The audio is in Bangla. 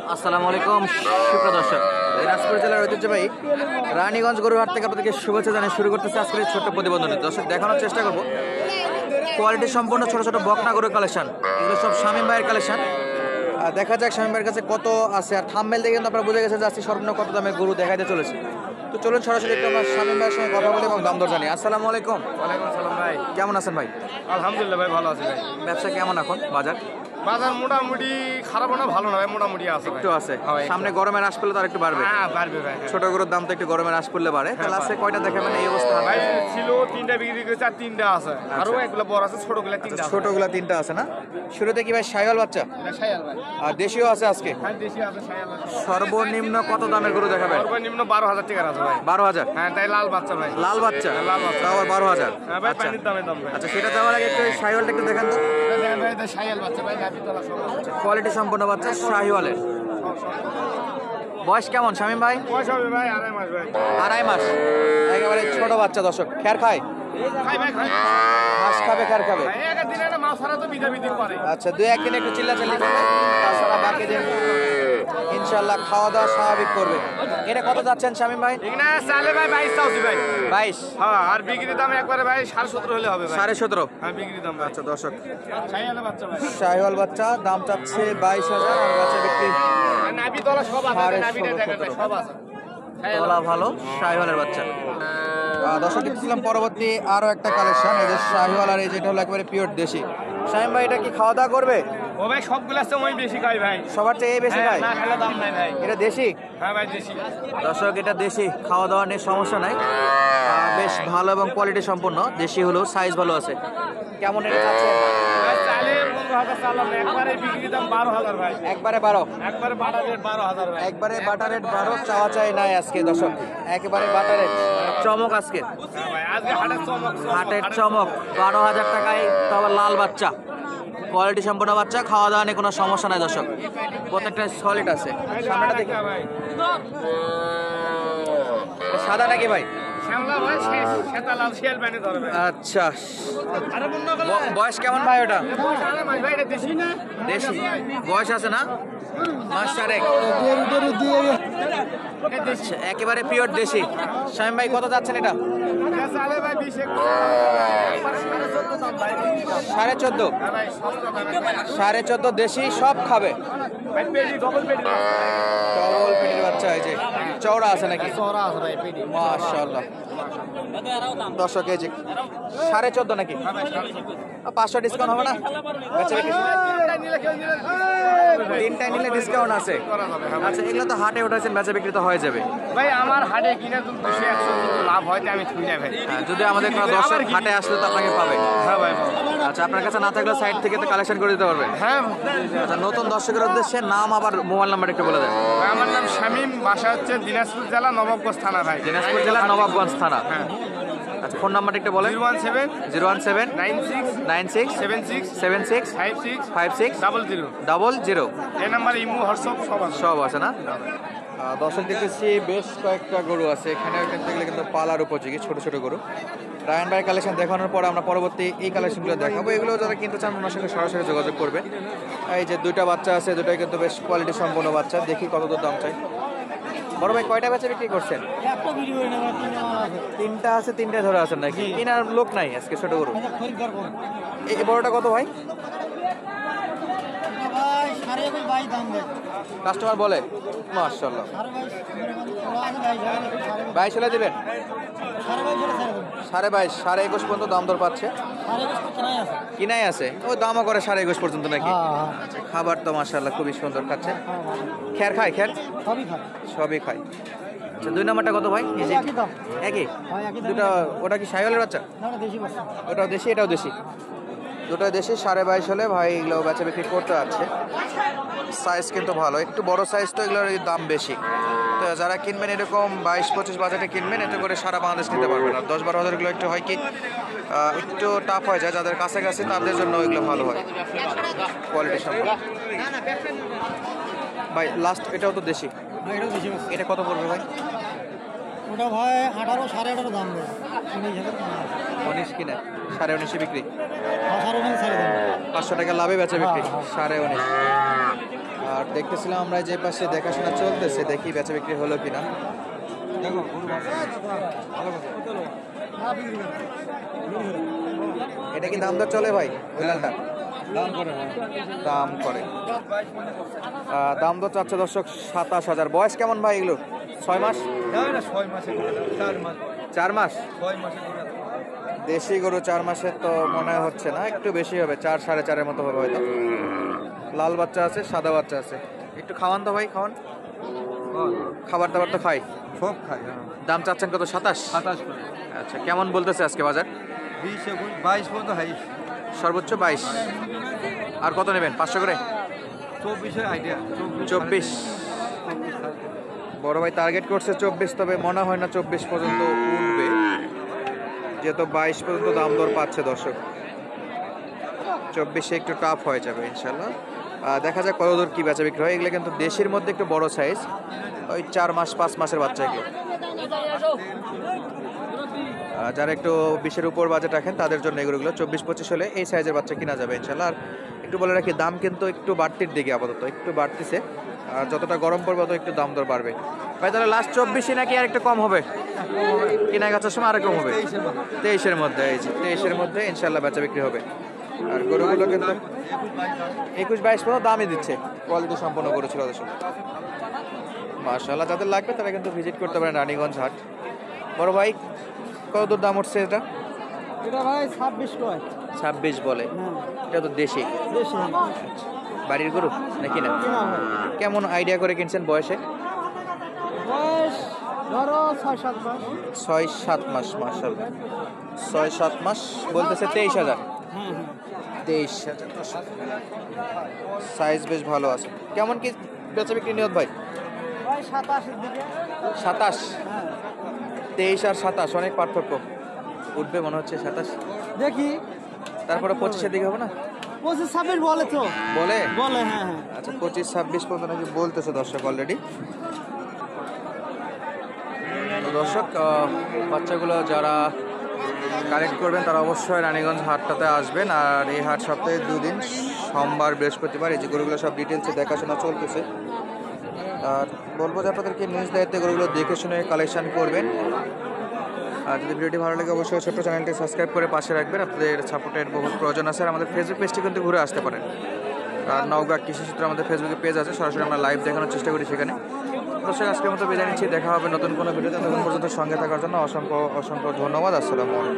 আসসালামু আলাইকুম সুপ্রিয় দর্শক, দিনাজপুর জেলার ঐতিহ্যবাহী রানীগঞ্জ গরুর হাট থেকে আপনাদেরকে শুভেচ্ছা জানিয়ে শুরু করতেছে আজকের ছোট্ট প্রতিবেদন। দর্শক, দেখানোর চেষ্টা করবো কোয়ালিটি সম্পূর্ণ ছোট ছোট বকনা গরুর কালেকশন। এগুলো সব শামীম ভাইয়ের কালেকশন। দেখা যাক শামীম ভাইয়ের কাছে কত আছে। আর থাম্বনেল দেখে কিন্তু আপনারা বুঝে গেছে যে আজকে সর্বনিম্ন কত দামে গরু দেখাইতে চলেছে। তো চলুন সরাসরি একটু আমরা শামীম ভাইয়ের সঙ্গে কথা বলি এবং দাম দর জানি। আসসালামু আলাইকুম। ওয়ালাইকুম আসসালাম ভাই। কেমন আছেন ভাই? আলহামদুলিল্লাহ ভাই, ভালো আছি ভাই। ব্যবসা কেমন এখন? বাজার বাজার মোটামুটি খারাপ না ভালো না ভাই, মোটামুটি আছে ভাই। একটু আছে, হ্যাঁ, সামনে গরমের আশ পড়লে তার একটু বাড়বে। হ্যাঁ বাড়বে ভাই। ছোট গরুর দাম তো একটু গরমের আশ পড়লে বাড়ে। তাহলে আজকে কয়টা দেখাবেন এই অবস্থা? ভাই ছিল তিনটা বিক্রি করেছে আর তিনটা আছে, আরো এগুলো বড় আছে, ছোটগুলো তিনটা আছে। ছোটগুলা তিনটা আছে না? শুরুতে কি ভাই শাইওয়াল বাচ্চা এটা শায়াল ভাই। আর দেশীয় আছে আজকে? হ্যাঁ দেশি আছে শায়াল আছে। সর্বনিম্ন কত দামের গরু দেখাবেন? সর্বনিম্ন 12,000 টাকার আছে ভাই। 12,000? হ্যাঁ তাই লাল বাচ্চা ভাই। লাল বাচ্চা? হ্যাঁ, লাল বাচ্চা। তাও আবার 12,000? হ্যাঁ ভাই, আচ্ছা পানির দামে দাম ভাই। আচ্ছা, সেটা যাওয়ার আগে একটু শাইওয়ালটা একটু দেখান তো। এটা দেখেন ভাই, এটা শায়াল বাচ্চা ভাই, নাভি তলা সব আছে। কোয়ালিটি সম্পন্ন বাচ্চা শাহিওয়ালের। বয়স কেমন শামীম ভাই? বয়স হবে ভাই 2.5 মাস ভাই। 2.5 মাস? একেবারে ছোট বাচ্চা। দর্শক, খ্যার খায়? খাই ভাই খাই। ঘাস খাবে, খ্যার খাবে? ভাই এক দিনে না মাছ ছাড়া তো বিধা করে। আচ্ছা, 2-1 দিন একটু চিল্লাচাল্লি করবে, তাছাড়া বাকি দিন ইনশাল্লাহ খাওয়া দাওয়া স্বাভাবিক করবে। এটা কত যাচ্ছেন শামীম ভাই? এখানে চালে ভাই 22 চাওছি ভাই। 22? হ্যাঁ, আর বিক্রি দাম একবারে ভাই 17.5 হলে হবে ভাই। 17.5? হ্যাঁ বিক্রি দাম ভাই। আচ্ছা দর্শক, শায়ালে বাচ্চা ভাই। শাহিওয়াল বাচ্চা দাম চাচ্ছে 22,000 আর বাচ্চা বিক্রি আর নাভি তলা সব আছে, 16.5 নাভিটা দেখেন ভাই, সব আছে। তলা ভালো শাহিওয়ালের বাচ্চা। দর্শক, দেখছিলাম পরবর্তী আরো একটা কালেকশন, এই যে শাহিওয়াল আর এই যেটা হলো একেবারে পিওর দেশি। শামীম ভাই, এটা কি খাওয়া দাওয়া করবে? ও ভাই সবগুলা সময় বেশি খাই ভাই। সবার চেয়ে এই বেশি খায়? না খেলে দাম নাই ভাই। এটা দেশি? হ্যাঁ ভাই দেশি। দর্শক, এটা দেশি, খাওয়া দাওয়া নিয়ে সমস্যা নাই। বেশ ভালো এবং কোয়ালিটি সম্পন্ন। দেশি হলো, সাইজ ভালো আছে। কেমন এটা চাচ্ছে? ভাই চালে 15,000 চালাম, একবারে বিক্রি দাম 12,000 ভাই। একবারে 12? একবারে বাটা রেট 12,000 ভাই। একবারে বাটার রেট 12, চাওয়া চাই নাই আজকে দর্শক। একেবারে বাটার রেট, চমক আজকে। হ্যাঁ ভাই, আজকে হাটের চমক। হাটের চমক। 12,000 টাকায় তবে লাল বাচ্চা, কোয়ালিটি সম্পন্ন বাচ্চা, খাওয়া দাওয়া নিয়ে কোনো সমস্যা নাই দর্শক। প্রত্যেকটা সলিড আছে। সামনেটা দেখি। ভাই এটা সাদা নাকি ভাই? শ্যামলা ভাই, সেটা লাল শিয়াল প্যানে ধরে ভাই। আচ্ছা, আরে বন্ধ করো। বয়স কেমন ভাই ওটা? আরে ভাই এটা দেশি না? দেশি বয়স আছে না? মাস 4 আচ্ছা, একেবারে পিওর দেশি। শামীম ভাই, কত যাচ্ছেন এটা? চালে ভাই 20 একবারে 14.5 দাম ভাই। 14.5? হ্যাঁ ভাই, সস্তা দামে। 14.5 দেশি, সব খাবে? ভাই পেডি, ডবল পেডি। ডবল পেটির বাচ্চা, এই যে চওড়া আছে নাকি? চওড়া আছে ভাই পেডি। মাশাআল্লাহ। দর্শক, এই যে 14.5 নাকি? 500 ডিসকাউন্ট হবে না? বেচা বিক্রি তিনটায় নিলে ডিসকাউন্ট আছে? আচ্ছা, এগুলো তো হাটে উঠাইছেন, বেচা বিক্রি তো হয়ে যাবে। ভাই আমার হাটে কিনা তো 200-100 লাভ হয়, আমি থুই না ভাই। হ্যাঁ, যদি আমাদের কোনো দর্শক হাটে আসলে তো আপনাকে পাবে। হ্যাঁ ভাই। আচ্ছা, আপনার কাছে না থাকলে সাইড থেকে তো কালেকশন করে দিতে পারবে। হ্যাঁ আচ্ছা, নতুন দর্শকের উদ্দেশ্যে নাম আবার মোবাইল নাম্বার একটু বলে দেন। ভাই, আমার নাম শামীম, বাসা হচ্ছে দিনাজপুর জেলা নবাবগঞ্জ থানা ভাই। দিনাজপুর জেলার নবাবগঞ্জ থানা। হ্যাঁ। আচ্ছা, ফোন নাম্বারটা একটু বলেন। 017 017 96 96 76 76 56 56 00। 00। এই নাম্বারে ইমো হোয়াটসঅ্যাপ সব আছে। সব আছে না? দর্শক, দেখতেছি বেশ কয়েকটা গরু আছে এখানে, কিনতে গেলে কিন্তু পালার উপযোগী ছোট ছোট গরু। রায়ন ভাইয়ের কালেকশন দেখানোর পর আমরা পরবর্তী এই কালেকশনগুলো দেখাবো। এগুলো যারা কিনতে চান ওনার সঙ্গে সরাসরি যোগাযোগ করবে। এই যে দুইটা বাচ্চা আছে, দুটাই কিন্তু বেশ কোয়ালিটি সম্পন্ন বাচ্চা। দেখি কত দূর দাম চাই। বড় ভাই, কয়টা বাচ্চা বিক্রি করছেন? তিনটা আছে, তিনটা ধরে আছেন নাকি? কেনার লোক নাই আজকে ছোট গরু। এই বড়টা কত ভাই? কাস্টমার বলে? মাশাআল্লাহ। 22 হলে দিবেন? 22.5, 21.5 পর্যন্ত দাম দর পাচ্ছে। কিনাই আছে? ও দামও করে 21.5 পর্যন্ত নাকি? আচ্ছা, খাবার তো মাশাআল্লাহ খুবই সুন্দর খাচ্ছে। খ্যার খায়? খ্যার সবই খায়। আচ্ছা, 2 নম্বরটা কত ভাই? একই? দুটো? ওটা কি শাহিওয়ালের বাচ্চা? ওটাও দেশি, এটাও দেশি? দুটো দেশি। 22.5 হলে ভাই এগুলো বেচা বিক্রি করতে আছে। সাইজ কিন্তু ভালো, একটু বড় সাইজ, তো এগুলোর দাম বেশি। তো যারা কিনবেন এরকম 22-25 বাজেটে কিনবেন, এতে করে সারা বাংলাদেশ নিতে পারবেন। আর 10-12 হাজারগুলো একটু হয় কি একটু টাফ হয়ে যায়, যাদের কাছাকাছি তাদের জন্য এগুলো ভালো হয় কোয়ালিটি সম্পন্ন। ভাই লাস্ট এটাও তো দেশি, এটা কত পড়বে ভাই? ওটা ভাই 18 18.5 দাম দেয়। 19 কিনে 19.5 বিক্রি। 18 ছাড়ে দেন। 500 টাকা লাভে বেচা বিক্রি। 19.5। আর দেখতেছিলাম আমরা যে পাশে দেখাশোনা চলতেছে, দেখি বেচা বিক্রি হলো কিনা। এটা কি দাম দর চলে ভাই? ওই লালটা দাম করে দাম দর চাচ্ছে দর্শক 27,000। বয়স কেমন ভাই এগুলো? 6 মাস? 4 মাস? দেশি গরু 4 মাসের তো মনে হচ্ছে না, একটু বেশি হবে, 4 4.5 মতো হবে হয়তো। লাল বাচ্চা আছে, সাদা বাচ্চা আছে। একটু খাওয়ান তো ভাই, খাওয়ান। খাবার দাবার তো খাই, সব খাই। দাম চাচ্ছেন কত? 27? 27 করে। আচ্ছা, কেমন বলতেছে আজকে বাজার? 20 22 পর্যন্ত হাই। সর্বোচ্চ 22। আর কত নেবেন? 500 করে? 24 আইডিয়া। 24। বড় ভাই টার্গেট করছে 24, তবে মনে হয় না 24 পর্যন্ত উঠবে, যেহেতু 22 পর্যন্ত দাম দর পাচ্ছে দর্শক। 24 একটু টাফ হয়ে যাবে ইনশাল্লাহ। দেখা যাক কত দূর কি বেচা বিক্রি হয়। এগুলো কিন্তু দেশের মধ্যে একটু বড় সাইজ, ওই 4 মাস 5 মাসের বাচ্চা এগুলো। যারা একটু 20-এর উপর বাজেট রাখেন তাদের জন্য এগুলো 24-25 হলে এই সাইজের বাচ্চা কিনা যাবে ইনশাল্লাহ। আর একটু বলে রাখি, দাম কিন্তু একটু বাড়তির দিকে, আপাতত একটু বাড়তিছে। আর যতটা গরম পড়বে তত একটু দাম দর বাড়বে ভাই। তাহলে লাস্ট 24 নাকি আর একটু কম হবে? কিনা গাছের সময় আর কম হবে 23-এর মধ্যে। এই যে 23-এর মধ্যে ইনশাল্লাহ বেচা বিক্রি হবে। আর গরুগুলো কিন্তু 21-22 পর্যন্ত দামই দিচ্ছে, কোয়ালিটি সম্পন্ন করেছিল দর্শক। মাশাআল্লাহ, যাদের লাগবে তারা কিন্তু ভিজিট করতে পারেন রানীগঞ্জ হাট। বড় ভাই কত দূর দাম উঠছে এটা? এটা ভাই 26 কয়। 26 বলে? এটা তো দেশি বাড়ির গরু নাকি না? কেমন আইডিয়া করে কিনছেন বয়সে? বয়স ধরো 6-7 মাস। 6-7 মাস। মাশাআল্লাহ, 6-7 মাস বলতেছে 23,000। 23,000 সাইজ বেশ ভালো আছে। কেমন কি বেচা বিক্রি নিয়ত ভাই? ভাই 27 এর দিকে। 27? 23 আর 27 অনেক পার্থক্য, উঠবে মনে হচ্ছে 27। দেখি তারপরে 25-এর দিকে হবে না? 25-26 বলে তো। বলে? হ্যাঁ। আচ্ছা, 25-26 পর্যন্ত নাকি বলতেছে দর্শক অলরেডি। তো দর্শক, বাচ্চাগুলো যারা কালেক্ট করবেন তারা অবশ্যই রানীগঞ্জ হাটটাতে আসবেন। আর এই হাট সপ্তাহে 2 দিন, সোমবার বৃহস্পতিবার। এই যে গরুগুলো সব ডিটেলসে দেখাশোনা চলতেছে। আর বলবো যে আপনাদেরকে নিজ দায়িত্বে গরুগুলো দেখে শুনে কালেকশন করবেন। আর যদি ভিডিওটি ভালো লাগে অবশ্যই ছোট্ট চ্যানেলটি সাবস্ক্রাইব করে পাশে রাখবেন। আপনাদের সাপোর্টের বহুত প্রয়োজন আছে। আর আমাদের ফেসবুক পেজটি কিন্তু ঘুরে আসতে পারেন। আর নওগাঁ কৃষি সূত্রে আমাদের ফেসবুকে পেজ আছে, সরাসরি আমরা লাইভ দেখানোর চেষ্টা করি সেখানে। দর্শক, আজকের মতো বিদায় নিচ্ছি, দেখা হবে নতুন কোনো ভিডিওতে। তখন পর্যন্ত সঙ্গে থাকার জন্য অসংখ্য অসংখ্য ধন্যবাদ। আসসালামু আলাইকুম।